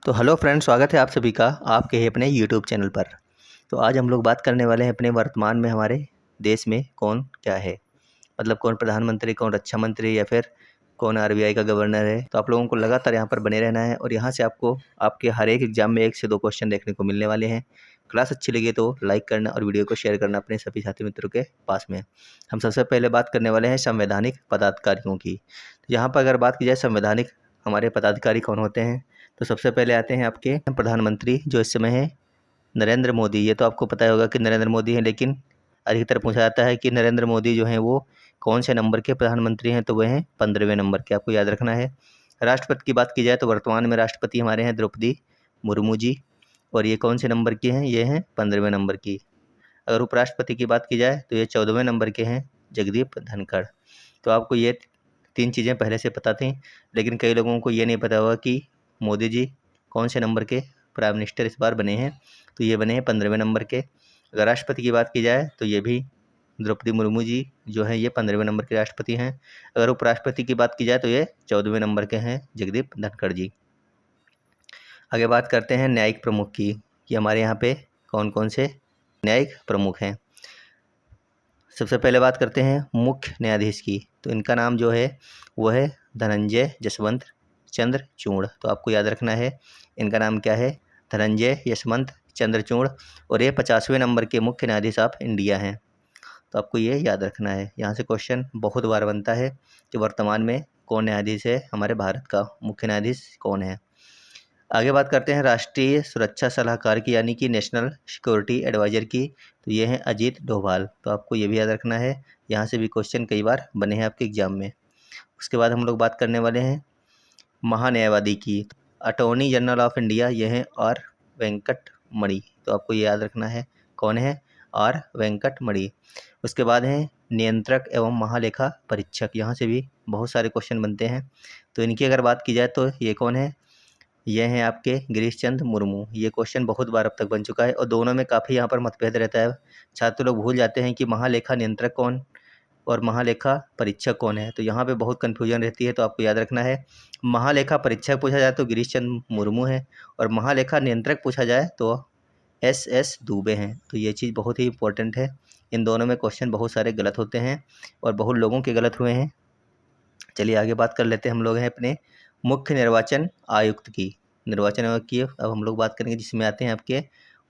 तो hello friends, स्वागत है आप सभी का आपके ही अपने यूट्यूब चैनल पर। तो आज हम लोग बात करने वाले हैं अपने वर्तमान में हमारे देश में कौन क्या है, मतलब कौन प्रधानमंत्री, कौन रक्षा मंत्री या फिर कौन आरबीआई का गवर्नर है। तो आप लोगों को लगातार यहाँ पर बने रहना है और यहाँ से आपको आपके हर एक एग्जाम में 1 से 2 क्वेश्चन देखने को मिलने वाले हैं। क्लास अच्छी लगी तो लाइक करना और वीडियो को शेयर करना अपने सभी साथी मित्रों के पास में। हम सबसे पहले बात करने वाले हैं संवैधानिक पदाधिकारियों की। तो यहाँ पर अगर बात की जाए संवैधानिक हमारे पदाधिकारी कौन होते हैं, तो सबसे पहले आते हैं आपके प्रधानमंत्री, जो इस समय है नरेंद्र मोदी। ये तो आपको पता ही होगा कि नरेंद्र मोदी हैं, लेकिन अधिकतर पूछा जाता है कि नरेंद्र मोदी जो हैं वो कौन से नंबर के प्रधानमंत्री हैं, तो वह हैं 15वें नंबर के, आपको याद रखना है। राष्ट्रपति की बात की जाए तो वर्तमान में राष्ट्रपति हमारे हैं द्रौपदी मुर्मू जी, और ये कौन से नंबर की हैं, ये हैं 15वें नंबर की। अगर उपराष्ट्रपति की बात की जाए तो ये 14वें नंबर के हैं, जगदीप धनखड़। तो आपको ये 3 चीज़ें पहले से पता थी, लेकिन कई लोगों को ये नहीं पता होगा कि मोदी जी कौन से नंबर के प्राइम मिनिस्टर इस बार बने हैं। तो ये बने हैं 15वें नंबर के। अगर राष्ट्रपति की बात की जाए तो ये भी द्रौपदी मुर्मू जी जो हैं ये 15वें नंबर के राष्ट्रपति हैं। अगर उपराष्ट्रपति की बात की जाए तो ये 14वें नंबर के हैं, जगदीप धनखड़ जी। आगे बात करते हैं न्यायिक प्रमुख की, कि हमारे यहाँ पे कौन कौन से न्यायिक प्रमुख हैं। सबसे पहले बात करते हैं मुख्य न्यायाधीश की। तो इनका नाम जो है वो है धनंजय जसवंत चंद्र चूड़। तो आपको याद रखना है इनका नाम क्या है, धनंजय यशवंत चंद्रचूड़, और ये 50वें नंबर के मुख्य न्यायाधीश ऑफ इंडिया हैं। तो आपको ये याद रखना है। यहाँ से क्वेश्चन बहुत बार बनता है कि वर्तमान में कौन न्यायाधीश है, हमारे भारत का मुख्य न्यायाधीश कौन है। आगे बात करते हैं राष्ट्रीय सुरक्षा सलाहकार की, यानी कि नेशनल सिक्योरिटी एडवाइजर की। तो ये हैं अजीत डोभाल। तो आपको ये भी याद रखना है, यहाँ से भी क्वेश्चन कई बार बने हैं आपके एग्जाम में। उसके बाद हम लोग बात करने वाले हैं महान्यायवादी की। अटॉर्नी जनरल ऑफ इंडिया ये हैं आर वेंकट मणि। तो आपको ये याद रखना है कौन है, आर वेंकट मणि। उसके बाद हैं नियंत्रक एवं महालेखा परीक्षक। यहाँ से भी बहुत सारे क्वेश्चन बनते हैं। तो इनकी अगर बात की जाए तो ये कौन है, ये हैं आपके गिरीश चंद्र मुर्मू। ये क्वेश्चन बहुत बार अब तक बन चुका है और दोनों में काफ़ी यहाँ पर मतभेद रहता है। छात्र लोग भूल जाते हैं कि महालेखा नियंत्रक कौन और महालेखा परीक्षक कौन है। तो यहाँ पे बहुत कन्फ्यूजन रहती है। तो आपको याद रखना है महालेखा परीक्षक पूछा जाए तो गिरीश चंद्र मुर्मू है, और महालेखा नियंत्रक पूछा जाए तो एस दुबे हैं। तो ये चीज़ बहुत ही इंपॉर्टेंट है। इन दोनों में क्वेश्चन बहुत सारे गलत होते हैं और बहुत लोगों के गलत हुए हैं। चलिए आगे बात कर लेते हैं हम लोग हैं अपने मुख्य निर्वाचन आयुक्त की। निर्वाचन आयोग की अब हम लोग बात करेंगे, जिसमें आते हैं आपके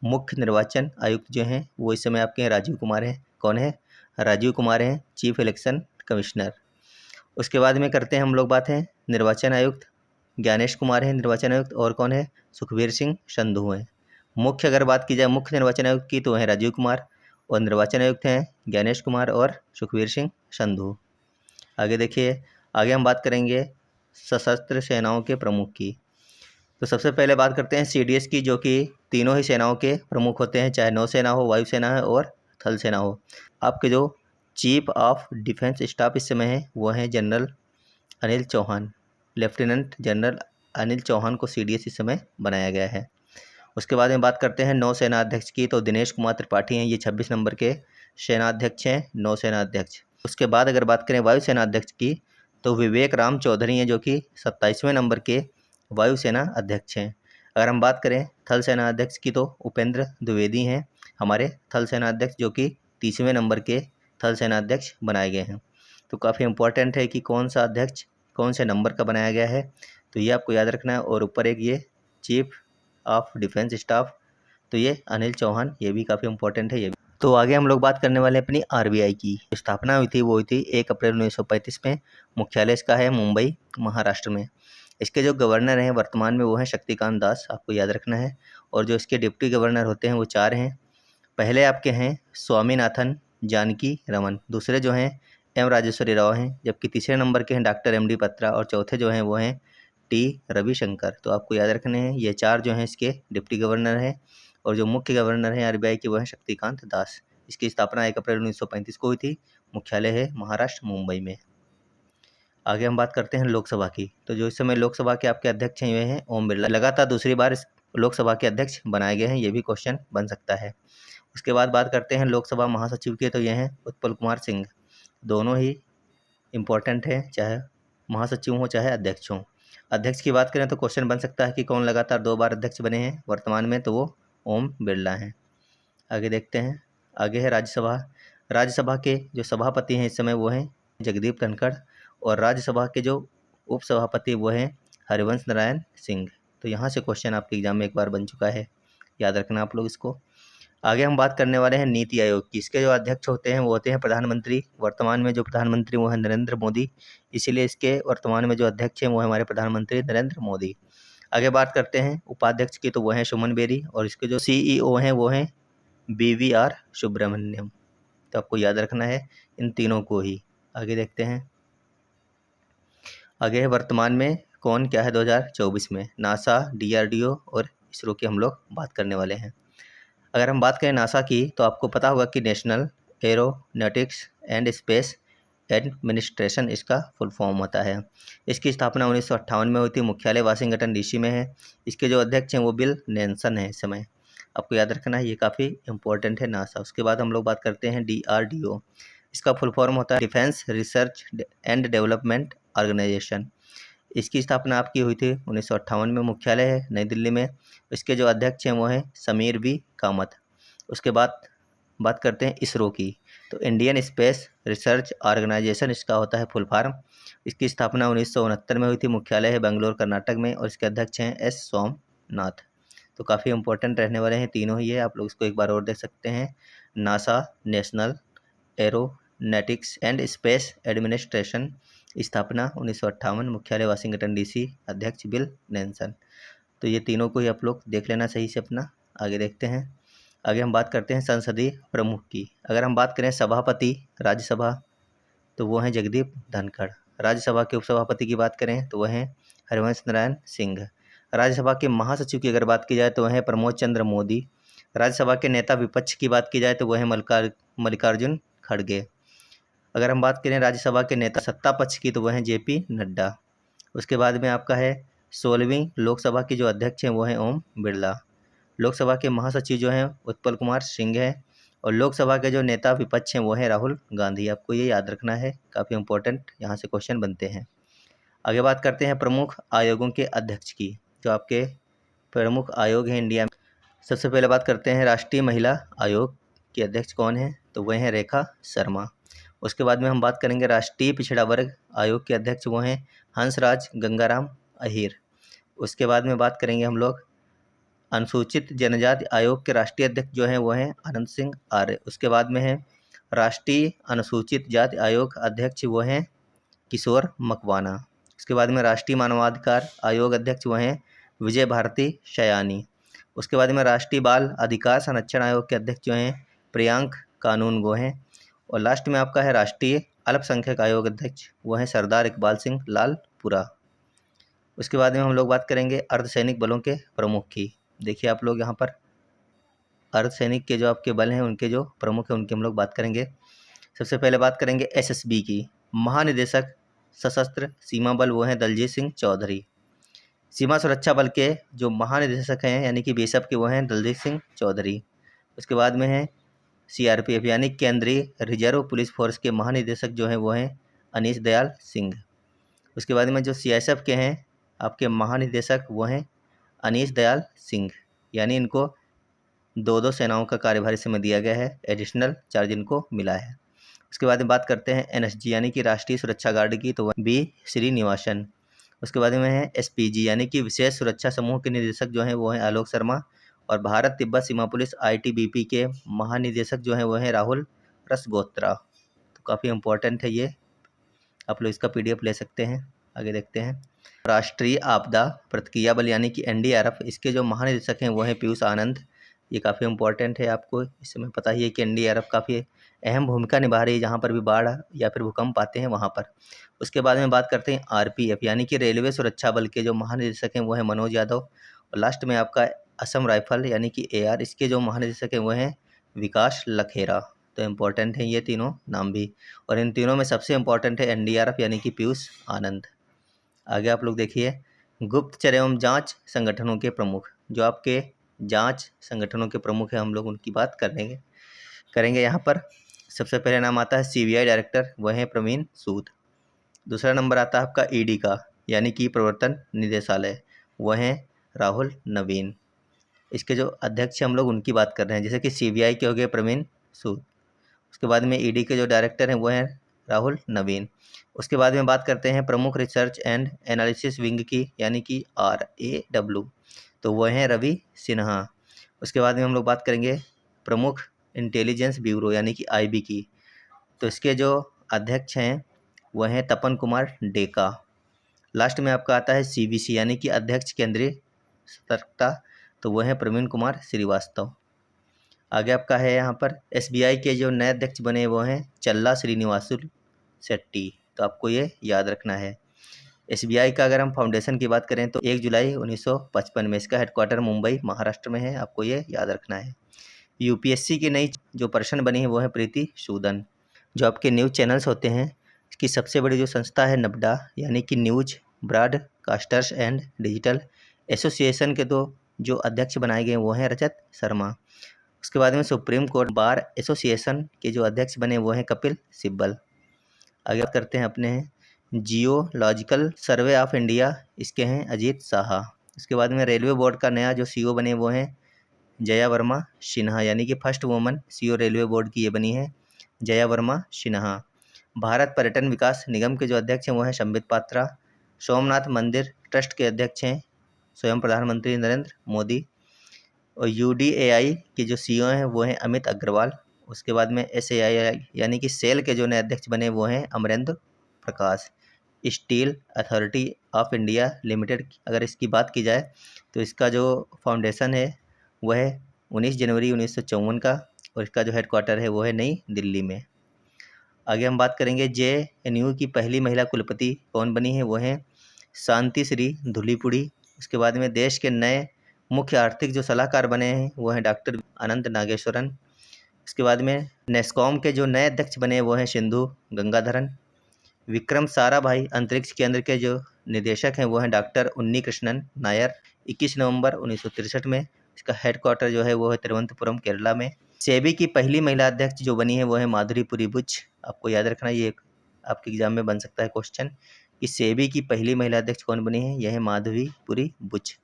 मुख्य निर्वाचन आयुक्त जो हैं वो इस समय आपके राजीव कुमार हैं। कौन है, राजीव कुमार हैं, चीफ इलेक्शन कमिश्नर। उसके बाद में करते हैं हम लोग बात है निर्वाचन आयुक्त ज्ञानेश कुमार है निर्वाचन आयुक्त, और कौन है, सुखबीर सिंह संधू हैं। मुख्य अगर बात की जाए मुख्य निर्वाचन आयुक्त की तो है राजीव कुमार, और निर्वाचन आयुक्त हैं ज्ञानेश कुमार और सुखबीर सिंह संधू। आगे देखिए, आगे हम बात करेंगे सशस्त्र सेनाओं के प्रमुख की। तो सबसे पहले बात करते हैं सीडीएस की, जो कि तीनों ही सेनाओं के प्रमुख होते हैं, चाहे नौसेना हो, वायुसेना है और थल सेना हो। आपके जो चीफ ऑफ डिफेंस स्टाफ इस समय है वो हैं general Anil Chauhan. Lieutenant general Anil Chauhan को सीडीएस इस समय बनाया गया है। उसके बाद में बात करते हैं नौसेना अध्यक्ष की। तो दिनेश कुमार त्रिपाठी हैं, ये 26 नंबर के सेनाध्यक्ष हैं, नौसेना अध्यक्ष। उसके बाद अगर बात करें वायुसेना अध्यक्ष की तो विवेक राम चौधरी हैं, जो कि 27वें नंबर के वायुसेना अध्यक्ष हैं। अगर हम बात करें थल सेना अध्यक्ष की तो उपेंद्र द्विवेदी हैं हमारे थल सेना अध्यक्ष, जो कि 30वें नंबर के थल सेना अध्यक्ष बनाए गए हैं। तो काफ़ी इंपॉर्टेंट है कि कौन सा अध्यक्ष कौन से नंबर का बनाया गया है, तो ये आपको याद रखना है। और ऊपर एक ये चीफ ऑफ डिफेंस स्टाफ, तो ये अनिल चौहान, ये भी काफ़ी इंपॉर्टेंट है ये भी। तो आगे हम लोग बात करने वाले हैं अपनी आरबीआई की। स्थापना हुई थी वो हुई थी 1 अप्रैल 1935 में। मुख्यालय इसका है मुंबई, महाराष्ट्र में। इसके जो गवर्नर हैं वर्तमान में वो हैं शक्तिकांत दास, आपको याद रखना है। और जो इसके डिप्टी गवर्नर होते हैं वो 4 हैं। पहले आपके हैं स्वामीनाथन जानकी रमन, दूसरे जो हैं एम राजेश्वरी राव हैं, जबकि तीसरे नंबर के हैं डॉक्टर एम डी पत्रा, और चौथे जो हैं वो हैं टी रविशंकर। तो आपको याद रखने हैं ये 4 जो हैं इसके डिप्टी गवर्नर हैं, और जो मुख्य गवर्नर हैं आरबीआई के वो हैं शक्तिकांत दास। इसकी स्थापना 1 अप्रैल 1935 को हुई थी। मुख्यालय है महाराष्ट्र, मुंबई में। आगे हम बात करते हैं लोकसभा की। तो जो इस समय लोकसभा के आपके अध्यक्ष हैं वे हैं ओम बिरला, लगातार दूसरी बार इस लोकसभा के अध्यक्ष बनाए गए हैं, ये भी क्वेश्चन बन सकता है। उसके बाद बात करते हैं लोकसभा महासचिव के। तो ये हैं उत्पल कुमार सिंह। दोनों ही इम्पोर्टेंट हैं, चाहे महासचिव हो चाहे अध्यक्ष हों। अध्यक्ष की बात करें तो क्वेश्चन बन सकता है कि कौन लगातार 2 बार अध्यक्ष बने हैं वर्तमान में, तो वो ओम बिरला हैं। आगे देखते हैं। आगे है राज्यसभा। राज्यसभा के जो सभापति हैं इस समय वो हैं जगदीप धनखड़, और राज्यसभा के जो उपसभापति वो हैं हरिवंश नारायण सिंह। तो यहाँ से क्वेश्चन आपके एग्जाम में एक बार बन चुका है, याद रखना आप लोग इसको। आगे हम बात करने वाले हैं नीति आयोग की। इसके जो अध्यक्ष होते हैं वो होते हैं प्रधानमंत्री। वर्तमान में जो प्रधानमंत्री वो है नरेंद्र मोदी, इसीलिए इसके वर्तमान में जो अध्यक्ष हैं वो है हमारे प्रधानमंत्री नरेंद्र मोदी। आगे बात करते हैं उपाध्यक्ष की, तो वो हैं सुमन बेरी, और इसके जो CEO हैं वो हैं BVR सुब्रमण्यम। तो आपको याद रखना है इन तीनों को ही। आगे देखते हैं। आगे है वर्तमान में कौन क्या है 2024 में। नासा, DRDO और इसरो की हम लोग बात करने वाले हैं। अगर हम बात करें नासा की, तो आपको पता होगा कि national aeronautics and space administration इसका फुल फॉर्म होता है। इसकी स्थापना 1958 में हुई थी। मुख्यालय वाशिंगटन DC में है। इसके जो अध्यक्ष हैं वो बिल नेल्सन है इस समय। आपको याद रखना है, ये काफ़ी इंपॉर्टेंट है नासा। उसके बाद हम लोग बात करते हैं DRDO। इसका फुल फॉर्म होता है defence research and development organisation. इसकी स्थापना आपकी हुई थी 1958 में। मुख्यालय है नई दिल्ली में। इसके जो अध्यक्ष हैं वो हैं समीर V कामत। उसके बाद बात करते हैं इसरो की, तो इंडियन स्पेस रिसर्च ऑर्गेनाइजेशन इसका होता है फुल फॉर्म। इसकी स्थापना 1969 में हुई थी। मुख्यालय है बेंगलोर कर्नाटक में, और इसके अध्यक्ष हैं S सोमनाथ। तो काफ़ी इंपॉर्टेंट रहने वाले हैं तीनों ही है, आप लोग इसको एक बार और देख सकते हैं। NASA, national aeronautics and space administration, स्थापना 1958, मुख्यालय वाशिंगटन DC, अध्यक्ष बिल नेल्सन। तो ये तीनों को ही आप लोग देख लेना सही से अपना। आगे देखते हैं। आगे हम बात करते हैं संसदीय प्रमुख की। अगर हम बात करें सभापति राज्यसभा, तो वो हैं जगदीप धनखड़। राज्यसभा के उपसभापति की बात करें तो वह हैं हरिवंश नारायण सिंह। राज्यसभा के महासचिव की अगर बात की जाए तो वह हैं प्रमोद चंद्र मोदी। राज्यसभा के नेता विपक्ष की बात की जाए तो वह हैं मल्लिकार्जुन खड़गे। अगर हम बात करें राज्यसभा के नेता सत्ता पक्ष की, तो वह हैं JP नड्डा। उसके बाद में आपका है 16वीं लोकसभा की जो अध्यक्ष हैं वो हैं ओम बिरला। लोकसभा के महासचिव जो हैं उत्पल कुमार सिंह हैं, और लोकसभा के जो नेता विपक्ष हैं वो हैं राहुल गांधी। आपको ये याद रखना है, काफ़ी इंपॉर्टेंट यहाँ से क्वेश्चन बनते हैं। आगे बात करते हैं प्रमुख आयोगों के अध्यक्ष की। जो आपके प्रमुख आयोग हैं इंडिया में, सबसे पहले बात करते हैं राष्ट्रीय महिला आयोग के अध्यक्ष कौन है, तो वह हैं रेखा शर्मा। उसके बाद में हम बात करेंगे राष्ट्रीय पिछड़ा वर्ग आयोग के अध्यक्ष वो हैं हंसराज गंगाराम अहीर। उसके बाद में बात करेंगे हम लोग अनुसूचित जनजाति आयोग के राष्ट्रीय अध्यक्ष जो हैं वो हैं आनंद सिंह आर्य। उसके बाद में है राष्ट्रीय अनुसूचित जाति आयोग अध्यक्ष वो हैं किशोर मकवाना। उसके बाद में राष्ट्रीय मानवाधिकार आयोग अध्यक्ष वो हैं विजय भारती शयानी। उसके बाद में राष्ट्रीय बाल अधिकार संरक्षण आयोग के अध्यक्ष जो हैं प्रियांक कानूनगो हैं। और लास्ट में आपका है राष्ट्रीय अल्पसंख्यक आयोग अध्यक्ष वो हैं सरदार इकबाल सिंह लालपुरा। उसके बाद में हम लोग बात करेंगे अर्धसैनिक बलों के प्रमुख की। देखिए आप लोग यहाँ पर अर्धसैनिक के जो आपके बल हैं उनके जो प्रमुख हैं उनकी हम लोग बात करेंगे। सबसे पहले बात करेंगे SSB की। महानिदेशक सशस्त्र सीमा बल वो हैं दलजीत सिंह चौधरी। सीमा सुरक्षा बल के जो महानिदेशक हैं यानी कि BSF के वो हैं दलजीत सिंह चौधरी। उसके बाद में है CRPF यानी केंद्रीय रिजर्व पुलिस फोर्स के महानिदेशक जो हैं वो हैं अनीश दयाल सिंह। उसके बाद में जो CSF के हैं आपके महानिदेशक वो हैं अनीश दयाल सिंह, यानी इनको 2 सेनाओं का कार्यभार इस समय दिया गया है, एडिशनल चार्ज इनको मिला है। उसके बाद में बात करते हैं NSG यानी कि राष्ट्रीय सुरक्षा गार्ड की, तो वह B श्रीनिवासन। उसके बाद में है SPG यानी कि विशेष सुरक्षा समूह के निदेशक जो हैं वो हैं आलोक शर्मा। और भारत तिब्बत सीमा पुलिस ITBP के महानिदेशक जो हैं वो हैं राहुल रसगोत्रा। तो काफ़ी इंपॉर्टेंट है ये, आप लोग इसका PDF ले सकते हैं। आगे देखते हैं राष्ट्रीय आपदा प्रतिक्रिया बल यानी कि NDRF, इसके जो महानिदेशक हैं वो हैं पीयूष आनंद। ये काफ़ी इंपॉर्टेंट है, आपको इस समय पता ही है कि NDRF काफ़ी अहम भूमिका निभा रही है जहाँ पर भी बाढ़ या फिर भूकंप आते हैं वहाँ पर। उसके बाद में बात करते हैं RPF यानी कि रेलवे सुरक्षा बल के जो महानिदेशक हैं वो हैं मनोज यादव। और लास्ट में आपका असम राइफल यानी कि AR, इसके जो महानिदेशक हैं वो हैं विकास लखेरा। तो इम्पोर्टेंट हैं ये तीनों नाम भी, और इन तीनों में सबसे इम्पोर्टेंट है NDRF यानी कि पीयूष आनंद। आगे आप लोग देखिए गुप्तचर एवं जांच संगठनों के प्रमुख। जो आपके जांच संगठनों के प्रमुख हैं हम लोग उनकी बात करेंगे यहाँ पर। सबसे पहले नाम आता है CBI डायरेक्टर, वह हैं प्रवीण सूद। दूसरा नंबर आता है आपका ED का, यानी कि प्रवर्तन निदेशालय, वह हैं राहुल नवीन। इसके जो अध्यक्ष हम लोग उनकी बात कर रहे हैं, जैसे कि सीबीआई के हो गए प्रवीण सूद। उसके बाद में ईडी के जो डायरेक्टर हैं वो हैं राहुल नवीन। उसके बाद में बात करते हैं प्रमुख रिसर्च एंड एनालिसिस विंग की, यानी कि RAW, तो वो हैं रवि सिन्हा। उसके बाद में हम लोग बात करेंगे प्रमुख इंटेलिजेंस ब्यूरो यानी कि IB की, तो इसके जो अध्यक्ष हैं वह हैं तपन कुमार डेका। लास्ट में आपका आता है CVC यानी कि अध्यक्ष केंद्रीय सतर्कता, तो वह हैं प्रवीण कुमार श्रीवास्तव। आगे आपका है यहाँ पर SBI के जो नए अध्यक्ष बने वो हैं चल्ला श्रीनिवासुल शेट्टी, तो आपको ये याद रखना है। SBI का अगर हम फाउंडेशन की बात करें तो 1 जुलाई 1955 में, इसका हेडक्वार्टर मुंबई महाराष्ट्र में है, आपको ये याद रखना है। UPSC की नई जो पर्सन बनी है वो है प्रीति सूदन। जो आपके न्यूज़ चैनल्स होते हैं, इसकी सबसे बड़ी जो संस्था है NBDA यानी कि news broadcasters and digital association के जो अध्यक्ष बनाए गए वो हैं रजत शर्मा। उसके बाद में सुप्रीम कोर्ट बार एसोसिएशन के जो अध्यक्ष बने वो हैं कपिल सिब्बल। आगे बात करते हैं अपने जियोलॉजिकल सर्वे ऑफ इंडिया, इसके हैं अजीत साहा। उसके बाद में रेलवे बोर्ड का नया जो CEO बने वो हैं जया वर्मा सिन्हा, यानी कि first woman CEO railway board की ये बनी है जया वर्मा सिन्हा। भारत पर्यटन विकास निगम के जो अध्यक्ष हैं वो हैं संबित पात्रा। सोमनाथ मंदिर ट्रस्ट के अध्यक्ष हैं स्वयं प्रधानमंत्री नरेंद्र मोदी। और UDAI के जो CEO हैं वो हैं अमित अग्रवाल। उसके बाद में SAI यानी कि सेल के जो नए अध्यक्ष बने वो हैं Amarendra Prakash. Steel authority of India limited, अगर इसकी बात की जाए तो इसका जो फाउंडेशन है वह है 19 जनवरी 1954 का, और इसका जो हेडक्वार्टर है वो है नई दिल्ली में। आगे हम बात करेंगे JNU की पहली महिला कुलपति कौन बनी है, वो हैं शांति श्री धुलीपुड़ी। उसके बाद में देश के नए मुख्य आर्थिक जो सलाहकार बने हैं वो हैं डॉक्टर अनंत नागेश्वरन। इसके बाद में नेस्कॉम के जो नए अध्यक्ष बने वो हैं सिंधु गंगाधरन। विक्रम साराभाई अंतरिक्ष केंद्र के जो निदेशक हैं वो हैं डॉक्टर उन्नी कृष्णन नायर। 21 नवंबर 1963 में इसका हेडक्वार्टर जो है वो है तिरुवनंतपुरम केरला में। सेबी की पहली महिला अध्यक्ष जो बनी है वो है माधुरी बुच। आपको याद रखना, ये आपके एग्जाम में बन सकता है क्वेश्चन कि सेबी की पहली महिला अध्यक्ष कौन बनी है, यह है माधुरी बुच।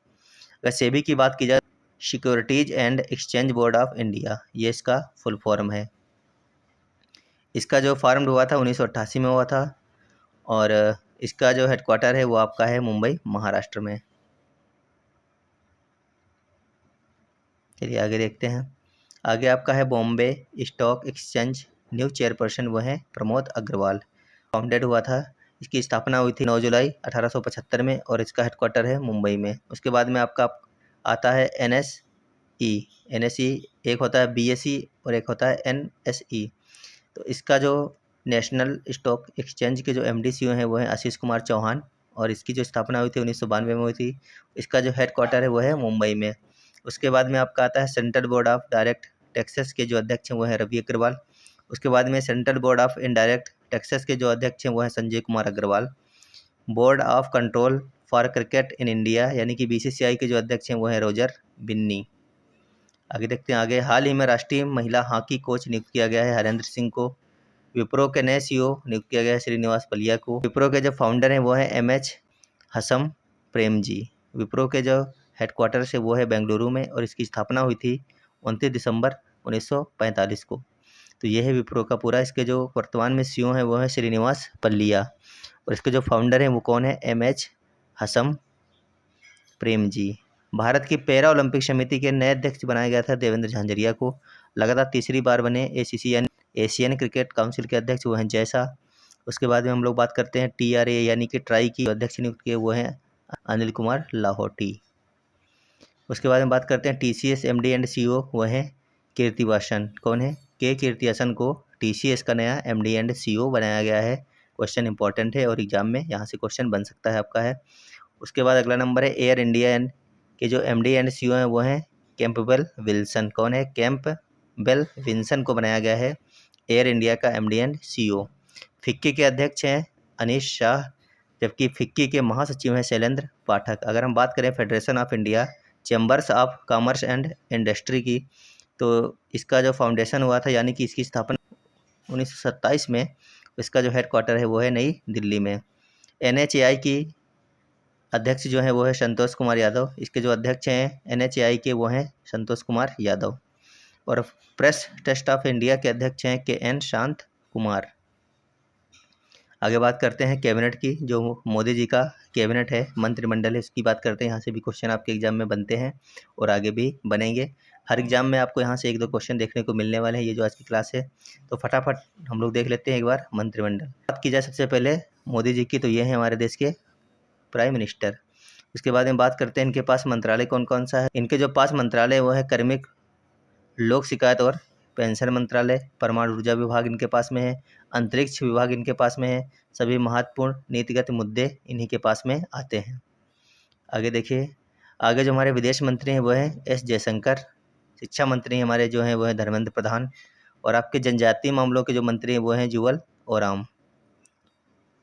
अगर सेबी की बात की जाए, securities and exchange board of India, ये इसका फुल फॉर्म है। इसका जो फॉर्म हुआ था 1988 में हुआ था, और इसका जो हेडक्वार्टर है वो आपका है मुंबई महाराष्ट्र में। चलिए आगे देखते हैं। आगे आपका है Bombay stock exchange, new chairperson वो हैं प्रमोद अग्रवाल। फाउंडेड हुआ था, इसकी स्थापना हुई थी 9 जुलाई 1875 में, और इसका हेडक्वार्टर है मुंबई में। उसके बाद में आपका आता है NSE एक होता है BSE और एक होता है NSE। तो इसका जो नेशनल स्टॉक एक्सचेंज के जो MD CEO हैं वो हैं आशीष कुमार चौहान, और इसकी जो स्थापना हुई थी 1992 में हुई थी। इसका जो हेडक्वार्टर है वो है मुंबई में। उसके बाद में आपका आता है central board of direct taxes के जो अध्यक्ष हैं वो हैं रवि अग्रवाल। उसके बाद में central board of indirect taxes के जो अध्यक्ष हैं वो हैं Sanjay Kumar Agarwal. Board of control for cricket in India यानी कि BCCI के जो अध्यक्ष हैं वो हैं रोजर बिन्नी। आगे देखते हैं। आगे हाल ही में राष्ट्रीय महिला हॉकी कोच नियुक्त किया गया है हरेंद्र सिंह को। विप्रो के नए CEO नियुक्त किया गया है श्रीनिवास पलिया को। विप्रो के जो फाउंडर हैं वो हैं MH हसम प्रेम जी। विप्रो के जो हेडक्वार्टर है वो है बेंगलुरु में, और इसकी स्थापना हुई थी 29 दिसंबर 1945 को। तो ये है विप्रो का पूरा। इसके जो वर्तमान में CEO हैं वो हैं श्रीनिवास पल्लिया, और इसके जो फाउंडर हैं वो कौन है, MH हसम प्रेम जी। भारत की पैरा ओलंपिक समिति के नए अध्यक्ष बनाया गया था देवेंद्र झांझरिया को। लगातार तीसरी बार बने ACC एशियन क्रिकेट काउंसिल के अध्यक्ष वो हैं जैसा। उसके बाद में हम लोग बात करते हैं TRA यानी कि ट्राई की अध्यक्ष नियुक्त किए वो हैं अनिल कुमार लाहौटी। उसके बाद में बात करते हैं TCS MD एंड CEO वो हैं कीर्तिवासन। कौन है, के कीर्तिवासन को TCS का नया MD एंड CEO बनाया गया है। क्वेश्चन इंपॉर्टेंट है और एग्जाम में यहाँ से क्वेश्चन बन सकता है आपका है। उसके बाद अगला नंबर है एयर इंडिया एंड के जो MD एंड CEO हैं वो हैं कैंपबेल विल्सन। कौन है, कैंपबेल विल्सन को बनाया गया है एयर इंडिया का MD एंड CEO। फिक्की के अध्यक्ष हैं अनीश शाह, जबकि फिक्की के महासचिव हैं शैलेंद्र पाठक। अगर हम बात करें federation of India chambers of commerce and industry की, तो इसका जो फाउंडेशन हुआ था यानी कि इसकी स्थापना 1927 में, इसका जो हेडक्वार्टर है वो है नई दिल्ली में। NHAI की अध्यक्ष जो है वो है संतोष कुमार यादव। इसके जो अध्यक्ष हैं NHAI के वो हैं संतोष कुमार यादव। और प्रेस ट्रस्ट ऑफ इंडिया के अध्यक्ष हैं KN शांत कुमार। आगे बात करते हैं कैबिनेट की। जो मोदी जी का कैबिनेट है, मंत्रिमंडल है, इसकी बात करते हैं। यहाँ से भी क्वेश्चन आपके एग्जाम में बनते हैं और आगे भी बनेंगे। हर एग्जाम में आपको यहाँ से 1-2 क्वेश्चन देखने को मिलने वाले हैं। ये जो आज की क्लास है, तो फटाफट हम लोग देख लेते हैं एक बार मंत्रिमंडल। बात की जाए सबसे पहले मोदी जी की, तो ये है हमारे देश के प्राइम मिनिस्टर। उसके बाद में बात करते हैं इनके पास मंत्रालय कौन कौन सा है। इनके जो 5 मंत्रालय वो है कार्मिक, लोक शिकायत और पेंशन मंत्रालय, परमाणु ऊर्जा विभाग इनके पास में है, अंतरिक्ष विभाग इनके पास में है। सभी महत्वपूर्ण नीतिगत मुद्दे इन्हीं के पास में आते हैं। आगे देखिए, आगे जो हमारे विदेश मंत्री हैं वो हैं S जयशंकर। शिक्षा मंत्री हमारे जो हैं वो हैं धर्मेंद्र प्रधान। और आपके जनजातीय मामलों के जो मंत्री हैं वो हैं जुगल ओराम।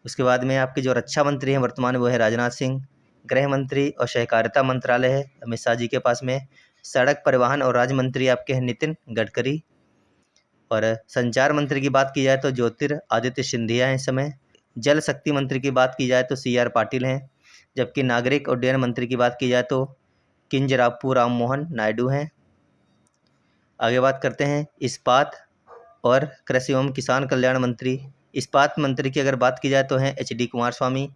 उसके बाद में आपके जो रक्षा मंत्री हैं वर्तमान वो है राजनाथ सिंह। गृह मंत्री और सहकारिता मंत्रालय है अमित शाह जी के पास में। सड़क परिवहन और राज्य मंत्री आपके हैं नितिन गडकरी। और संचार मंत्री की बात की जाए तो ज्योतिरादित्य सिंधिया हैं इस समय। जल शक्ति मंत्री की बात की जाए तो CR पाटिल हैं। जबकि नागरिक उड्डयन मंत्री की बात की जाए तो किंजरापू राम मोहन नायडू हैं। आगे बात करते हैं इस्पात और कृषि एवं किसान कल्याण मंत्री। इस्पात मंत्री की अगर बात की जाए तो हैं HD कुमारस्वामी।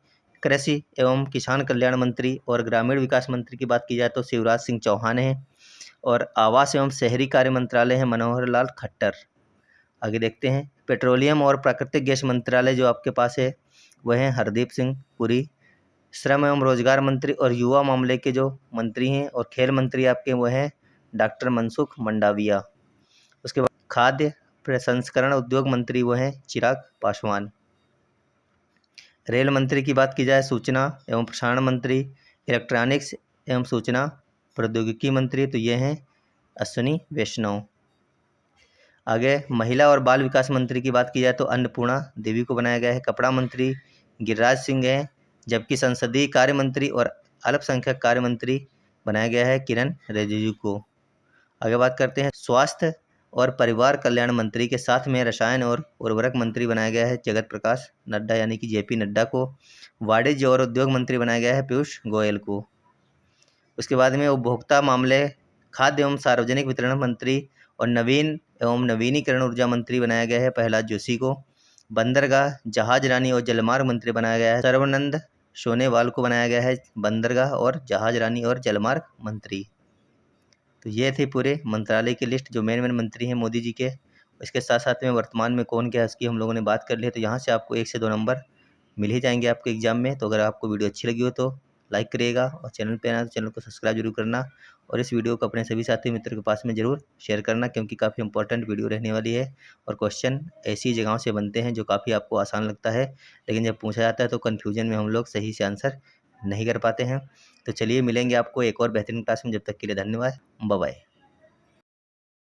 कृषि एवं किसान कल्याण मंत्री और ग्रामीण विकास मंत्री की बात की जाए तो शिवराज सिंह चौहान हैं। और आवास एवं शहरी कार्य मंत्रालय है मनोहर लाल खट्टर। आगे देखते हैं पेट्रोलियम और प्राकृतिक गैस मंत्रालय जो आपके पास है वह है हरदीप सिंह पुरी। श्रम एवं रोजगार मंत्री और युवा मामले के जो मंत्री हैं और खेल मंत्री आपके वो हैं डॉक्टर मनसुख मंडाविया। उसके बाद खाद्य प्रसंस्करण उद्योग मंत्री वो हैं चिराग पासवान। रेल मंत्री की बात की जाए सूचना एवं प्रसारण मंत्री, इलेक्ट्रॉनिक्स एवं सूचना प्रौद्योगिकी मंत्री तो ये हैं अश्विनी वैष्णव। आगे महिला और बाल विकास मंत्री की बात की जाए तो अन्नपूर्णा देवी को बनाया गया है। कपड़ा मंत्री गिरिराज सिंह है। जबकि संसदीय कार्य मंत्री और अल्पसंख्यक कार्य मंत्री बनाया गया है किरण रिजिजू को। आगे बात करते हैं स्वास्थ्य और परिवार कल्याण मंत्री के साथ में रसायन और उर्वरक मंत्री बनाया गया है जगत प्रकाश नड्डा यानी कि JP नड्डा को। वाणिज्य और उद्योग मंत्री बनाया गया है पीयूष गोयल को। उसके बाद में उपभोक्ता मामले, खाद्य एवं सार्वजनिक वितरण मंत्री और नवीन एवं नवीनीकरण ऊर्जा मंत्री बनाया गया है प्रहलाद जोशी को। बंदरगाह, जहाज रानी और जलमार्ग मंत्री बनाया गया है सर्बानंद सोनोवाल को बनाया गया है बंदरगाह और जहाज रानी और जलमार्ग मंत्री। तो ये थे पूरे मंत्रालय की लिस्ट जो मेन मंत्री हैं मोदी जी के। इसके साथ साथ में वर्तमान में कौन क्या है उसकी हम लोगों ने बात कर ली है। तो यहाँ से आपको 1 से 2 नंबर मिल ही जाएंगे आपके एग्जाम में। तो अगर आपको वीडियो अच्छी लगी हो तो लाइक करिएगा और चैनल पे आना तो चैनल को सब्सक्राइब जरूर करना। और इस वीडियो को अपने सभी साथी मित्र के पास में ज़रूर शेयर करना क्योंकि काफ़ी इंपॉर्टेंट वीडियो रहने वाली है। और क्वेश्चन ऐसी जगहों से बनते हैं जो काफ़ी आपको आसान लगता है, लेकिन जब पूछा जाता है तो कन्फ्यूजन में हम लोग सही से आंसर नहीं कर पाते हैं। तो चलिए मिलेंगे आपको एक और बेहतरीन क्लास में। जब तक के लिए धन्यवाद, बाय बाय।